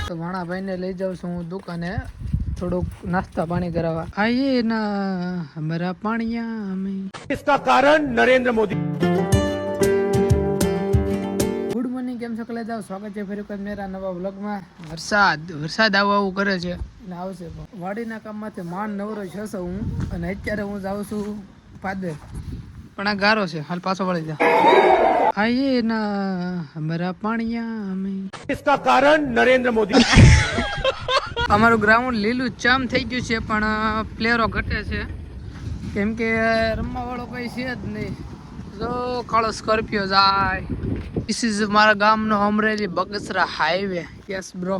તો ભાણા ભાઈને લઈ જાઉં છું હું દુકાને થોડુંક નાસ્તા પાણી કરાવવા. આઈએ ના હમારા પાણીયા અમે. इसका कारण नरेंद्र मोदी. ગુડ મોર્નિંગ, કેમ છો કલે જાવ? સ્વાગત છે ફરી વખત મેરા નવા વ્લોગમાં. વરસાદ આવું કરે છે અને આવશે પણ વાડીના કામમાંથી માંડ નવરો છે હું, અને અત્યારે હું જાઉં છું પાદર, પણ આ ગારો છે. હાલ પાછો વળી જા. આઈએ ના હમારા પાણીયા અમે. इसका कारण नरेंद्र मोदी. અમારું ગ્રાઉન્ડ લીલું ચામ થઈ ગયું છે, પણ પ્લેયરો ઘટે છે કેમ કે રમવા વાળો કઈ છે જ નહીં. જો કાળો સ્કોર્પિયો જાય. ધીસ ઇઝ મારા ગામનો Amreli Bagasara highway. Yes bro.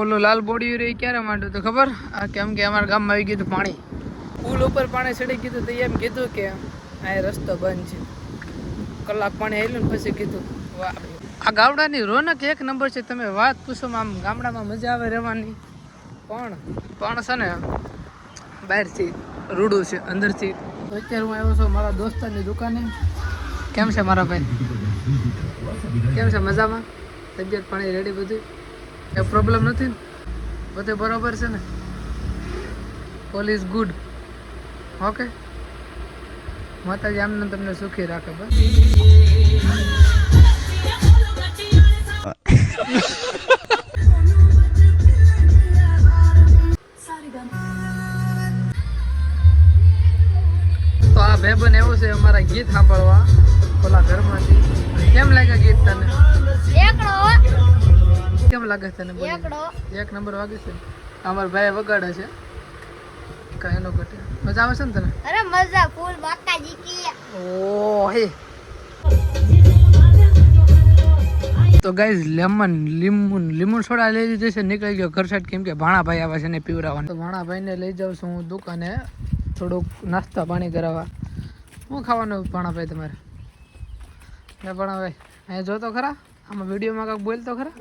ઓલો લાલ બોડી રહી ક્યારે માંડ્યું તો ખબર? કેમ કે અમારા ગામમાં આવી ગયું પાણી, પુલ ઉપર પાણી ચડી ગયું. તો એમ કીધું કે આ રસ્તો બંધ છે. કલાક પાણી આવેલું ને પછી કીધું વાહ, આ ગામડાની રોનક એક નંબર છે. તમે વાત પૂછો, આમ ગામડામાં મજા આવે રહેવાની. પણ છે ને બહારથી રૂડું છે, અંદરથી. અત્યારે હું આવ્યો છું મારા દોસ્તારની દુકાને. કેમ છે મારા ભાઈ? કેમ છે? મજામાં? તબિયત પાણી રેડી? બધું એ પ્રોબ્લેમ નથી ને? બધું બરોબર છે ને? All is good. ઓકે, માતાજી આમને તમને સુખી રાખે. બસ તો આ ભાઈબંધ એવું છે અમારા ગીત સાંભળવા ઓલા ઘરમાંથી. કેમ લાગે ગીત તને? કેમ લાગે તને? એક નંબર વાગે છે. અમારા ભાઈ વગાડે છે, કઈ નો ઘટે. મજા આવે છે ને તને? અરે મજા ફૂલ બાકાજી કી. ઓ હે. તો ગાઈઝ લીમન સોડા લઈ લીધી છે, નીકળી ગયો ઘર સાઈડ, કેમ કે ભાણાભાઈ આવે છે ને પીવડાવવાનું. તો ભાણાભાઈને લઈ જાઉં છું હું દુકાને થોડુંક નાસ્તા પાણી કરાવવા. શું ખાવાનું ભાણાભાઈ તમારે? હે ભાણાભાઈ, અહીંયા જો તો ખરા, આમાં વિડીયોમાં કાંઈક બોલ તો ખરા.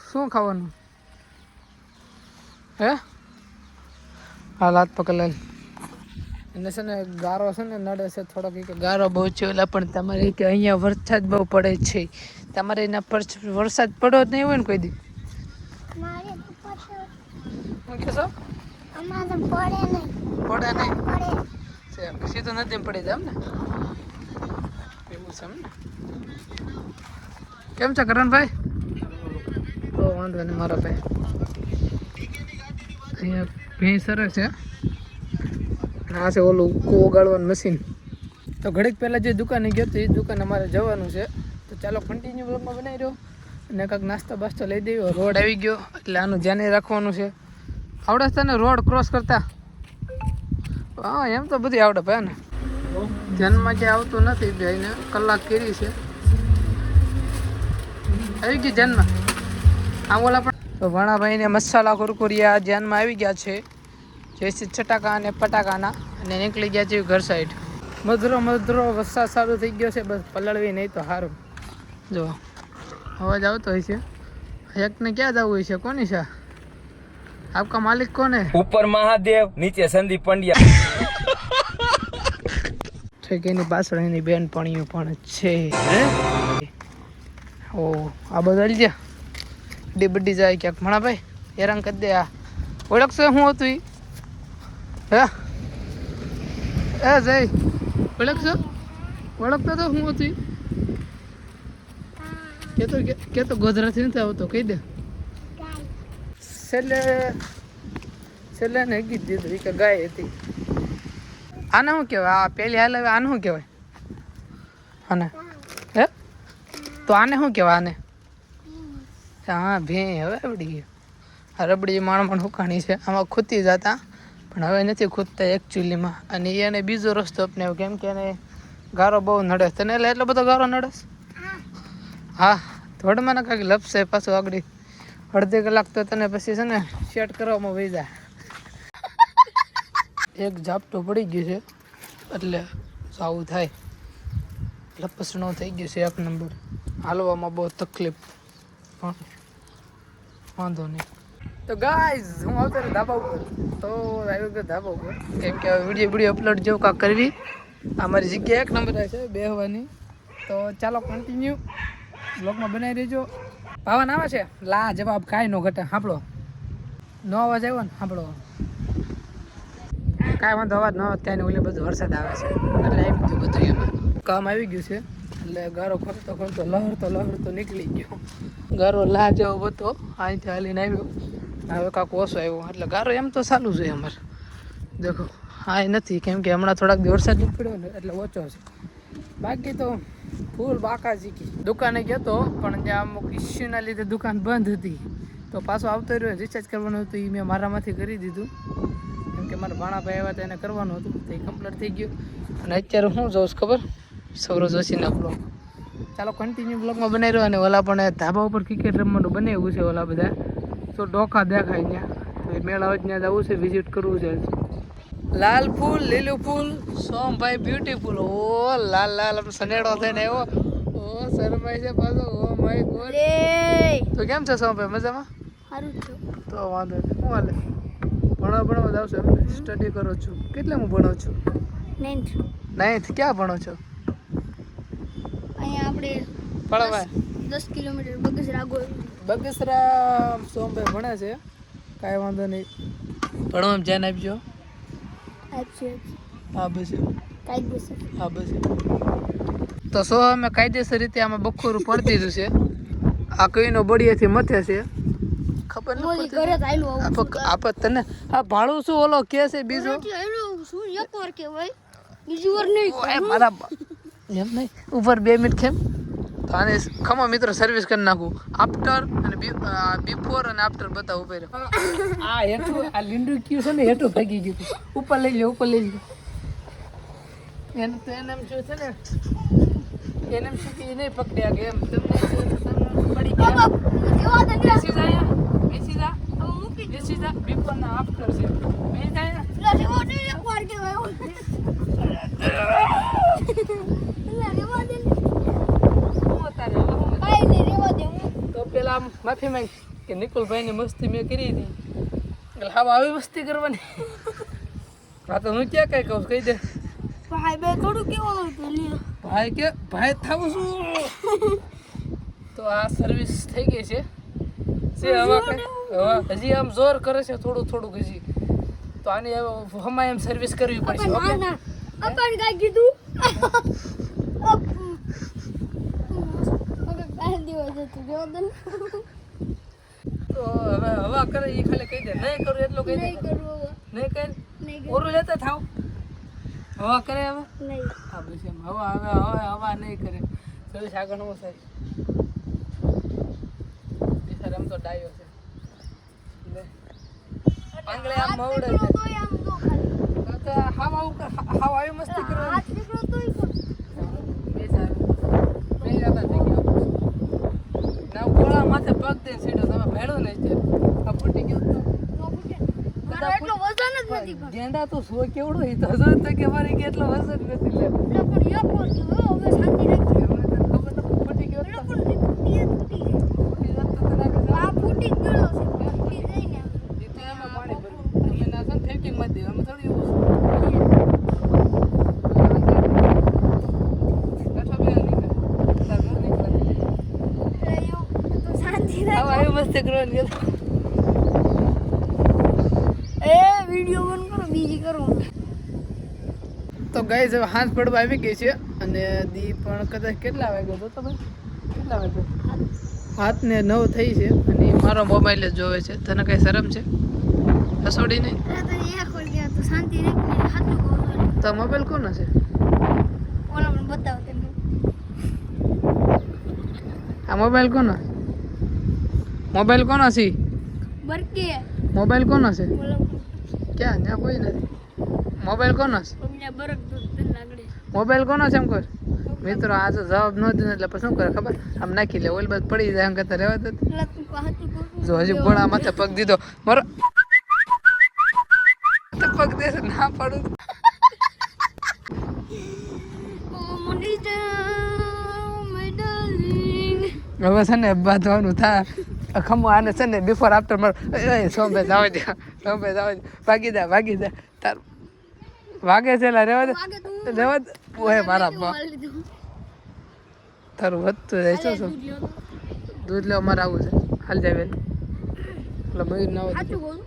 શું ખાવાનું હે? હાલ હાથ પકડ લે. એને છે ને ગારો છે ને નડે છે થોડોક, કે ગારો બહુ છે એટલે. પણ તમારે કે અહીંયા વરસાદ બહુ પડે છે. તમારે એના પર વરસાદ પડો જ નહીં હોય ને કોઈ દી? શું કહેશો? પડે નહીં, સીધું નથી પડી જાય એમ ને? એવું છે એમ ને? કેમ છે કરણભાઈ? તો વાંધો નહીં મારા ભાઈ. અહીંયા ભેંસ સરસ છે. આ છે ઓલું ઓગાળવાનું મશીન. તો ઘડીક પહેલાં જે દુકાને ગયો તો એ દુકાન અમારે જવાનું છે. તો ચાલો કન્ટિન્યુ બ્લોગમાં બનાવી રહ્યો, અને કાંઈક નાસ્તો બાસ્તો લઈ દેવો. રોડ આવી ગયો એટલે આનું ધ્યાન રાખવાનું છે. આવડે છે તને રોડ ક્રોસ કરતા? હા, એમ તો બધી આવડે ભાઈ ને. ધ્યાનમાં ક્યાં આવતું નથી ભાઈને. કલાક કરી છે, આવી ગઈ ધ્યાનમાં. આમ ઓલા પણ તો ભાણાભાઈને મસાલા કુરકુરિયા ધ્યાનમાં આવી ગયા છે. જેસી ચટાકા અને પટાકાના, અને નીકળી ગયા છે ઘર સાઈડ. મધુરો વરસાદ સારું થઈ ગયો છે. બસ પલળવી નહીં તો સારું. જો અવાજ આવતો હોય છે. એકને ક્યાં જવું હોય છે? કોની છે? આપકા માલિક કોણ હે? ઉપર મહાદેવ, નીચે સંદીપ પંડ્યા. ઠીક, એની પાછળ એની બેનપણીઓ પણ છે. ઓ આ બદલ જા બડી જાય ક્યાંક. મણા ભાઈ હેરાન કરી દે. આ ઓળખશે હું હતું ઈ? હે એ જય ઓળખતો તો હું હતું ઈ? કેતો ગોધરાથી નથી આવતો, કહી દે. છેલ્લે ને ગીત દીધું કે ગાય હતી. આને શું કહેવાય? આ પેલી હાલ હવે આને શું કહેવાય? આને હે તો આને શું કહેવાય? આને હા ભે. હવે રબડી ગયો. આ રબડી માણમાં હુકાણી છે. આમાં ખૂતી જતા, પણ હવે નથી ખૂદતા એકચ્યુઅલીમાં. અને એને બીજો રસ્તો અપનાવ્યો, કેમ કે એને ગારો બહુ નડે. તને એટલે એટલો બધો ગારો નડે? હા, થોડમાં ને કાંઈક લપસે પાછું આગળ. અડધી કલાક તો તને પછી છે ને સેટ કરવામાં વહી જાય. એક ઝાપટું પડી ગયું છે એટલે આવું થાય. લપસણો થઈ ગયું છે એક નંબર. હાલવામાં બહુ તકલીફ, પણ વાંધો નહીં. તો ગાઈઝ હું આવતો ને ધાબા ઉપર. તો આવી ગયો ધાબા ઉપર, કેમ કે વિડીયો અપલોડ જેવું કાંક કરવી. અમારી જગ્યા એક નંબર છે બેહવાની. તો ચાલો કન્ટિન્યુ બ્લોગમાં બનાવી રહેજો. પાવન આવે છે લા જવાબ કાંઈ નો ઘટે સાંભળો નો અવાજ આવ્યો ને સાંભળો કાંઈ વાંધો અવાજ ન આવે કાંઈ ઓલી બધું વરસાદ આવે છે એટલે આવી ગયું બધું એમાં કામ આવી ગયું છે એટલે ગારો ખોલતો ખોલતો લહરતો નીકળી ગયો ગારો લા જેવો હતો અહીંથી હાલીને આવ્યો હવે કાંક ઓછો આવ્યો એટલે ગારો એમ તો ચાલુ છે અમારે દેખો હા નથી કેમ કે હમણાં થોડાક દિવસ વરસાદ નહીં પડ્યો ને એટલે ઓછો છે બાકી તો ફૂલ બાકાજી કી દુકાને ગયો તો પણ ત્યાં અમુક ઇસ્યુના લીધે દુકાન બંધ હતી તો પાછો આવતો રહ્યો રિચાર્જ કરવાનું હતું એ મેં મારામાંથી કરી દીધું કેમ કે મારા ભાણાભાઈ આવ્યા હતા એને કરવાનું હતું તો એ કમ્પ્લીટ થઈ ગયું અને અત્યારે હું જોઉં ખબર સૌરવ જોશીના બ્લોગ ચાલો કન્ટિન્યુ બ્લોગમાં બનાવી રહ્યો અને ઓલા પણ ધાબા ઉપર ક્રિકેટ રમવાનું બનાવ્યું છે ઓલા બધા તો ડોકા દેખાય ત્યાં તો એ મેળા જ ત્યાં જવું છે વિઝિટ કરવું છે લાલ ફૂલ લીલું ફૂલ સોમભાઈ બ્યુટીફુલ ઓ લાલ લાલ સનેડો થઈને આવ્યો ઓ શરમાઈ છે પાછો ઓ માય ગોડ તો કેમ છે સોમભાઈ મજામાં સારું છે તો વાંધો નહીં હું હાલે ભણવા જાવ છો સ્ટડી કરો છો કેટલે હું ભણો છું 9th ક્યાં ભણો છો અહીંયા આપણે ભણવા 10 કિલોમીટર બગસરા આગળ બગસરા સોમભાઈ ભણે છે કાંઈ વાંધો નહીં ભણવામાં ધ્યાન આપજો હા બસ કાયદેસર હા બસ તો સો અમે કાયદેસર રીતે આમાં બખોરું પડી દીધું છે આ કઈનો બળિયાથી મથે છે ખબર મોલી નથી ઘરે જ આયલું આપ તને આ ભાડું શું ઓલો કે છે બીજો આયલું શું એક વાર કહેવાય બીજી વાર નહીં ઓય મારા એમ નહીં ઉપર 2 મિનિટ કેમ તો આને ખમો મિત્રો સર્વિસ કરી નાખું આફ્ટર અને બિફોર અને આફ્ટર બતાવું ઉપર આ હેઠું આ લીંડું ક્યું છે ને હેઠું ભાગી ગયું ઉપર લઈ લે એને તો એને એમ શું છે ને એને એમ શું કે એ નહીં પકડ્યા કે એમ તમને પડી ગયા કેવા દે બેસી જા બેસી જા બિફોર ના આફ્ટર છે બેસી જા લા રેવા દે એક વાર કહેવાય લા રેવા દે કાઈ નહીં રેવા દે તો પેલા આમ માફી માંગ કે નિકુલભાઈની મસ્તી મેં કરી હતી એટલે હા આવી મસ્તી કરવાની હા તો હું ક્યાં કઈ કહું કહી દે ભાઈ બે થોડું કેવું પેલી ભાઈ કે ભાઈ થાવું શું તો આ સર્વિસ થઈ ગઈ છે હવે હજી આમ જોર કરે છે થોડું હજી તો આની હવે હમણાં એમ સર્વિસ કરવી પડશે ઓકે ના અપન ગાય કીધું તો હવે હવા કરે એ ખાલી કહી દે નહીં કરું એટલું કહી દે નહીં કર ઓરું લેતા થાવ હવા કરે હવે હા બસ એમ હવા નહીં કરે સર્વિસ આગળ નો સાહેબ બિચાર એમ તો ડાયો છે આંગળે આમ મવડે છે તો હાવ આવી મસ્તી કરવા બિચાર બે જતા થઈ ગયા ના ગોળા માથે પગ દે સીડો તમે ભેળો નહીં છે આ ફૂટી ગયો તો એટલો વજન જ નથી ગેંડા તો સો કેવડો ઈ તો તો કે મારી કે એટલો વજન નથી લે પણ એક વાર કીધું હવે શાંતિ રાખી એમને તને ખબર તો ફૂટી ગયો તો ફૂટી ફૂટી જતો તો નાખી દે. આ ફૂટી ગયો છે ફૂટી જઈને ઈ તો એમાં પાણી ભર્યું અમે ના છે ફેંકી મત દે અમે થોડી એવું કઠો બે નીકળે તાર નો નીકળે તો શાંતિ હવે રાખ આવી મસ્તી કરવાની એ વિડિયો બંધ કરો બીજી કરો તો ગાઈઝ હવે હાથ પડવા આવી ગઈ છે અને દી પણ કદાચ કેટલા વાગ્યો હતો તો ભાઈ કેટલા વાગ્યો 7:09 થઈ છે અને ઈ મારો મોબાઈલ જ જોવે છે તને કઈ શરમ છે હસોડી નહીં તો એક વાર ગયા તો શાંતિ રાખી હાથું કહો તો મોબાઈલ કોનો છે ઓલા મને બતાવો તમે આ મોબાઈલ કોનો છે બરકે મોબાઈલ કોનો છે ઓલા ક્યાં ત્યાં કોઈ નથી મોબાઈલ કોનો છે ઓલા બરક દૂધ લાગડે મોબાઈલ કોનો છે એમ કોઈ મિત્રો આ તો જવાબ ન દે એટલે પછી શું કરે ખબર આમ નાખી લે ઓલ બાદ પડી જાય એમ કરતા રહેવા દે એટલે તું હાથું કહો જો હજી ગોળા માથે પગ દીધો મારો તો પગ દે છે, ના પાડું હવે છે ને બાંધવાનું થાય ખમો આને છે ને બિફોર આફ્ટર મારો સોંભે જાવ દે ભાગી દે તાર વાગે છે લા રેવા દે ઓય મારા બા તારું વધતું જાય છે શું દૂધ લેવા મારે આવું છે હાલ જાય એટલે મયુર ના હોય સાચું બોલું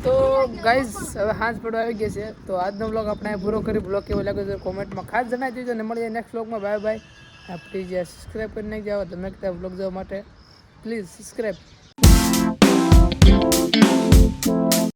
તો ગાઈઝ હવે હાથ પડવા આવી ગયા છે તો આજનો બ્લોગ આપણે અહીં પૂરો કરી બ્લોગ કેવો લાગ્યો છે કોમેન્ટમાં ખાસ જણાવી દેજો અને મળીએ નેક્સ્ટ બ્લોગમાં બાય બાય પ્લીઝ યાર સબસ્ક્રાઈબ કરી નાખજો આવા તમે બ્લોગ જોવા માટે પ્લીઝ સબસ્ક્રાઈબ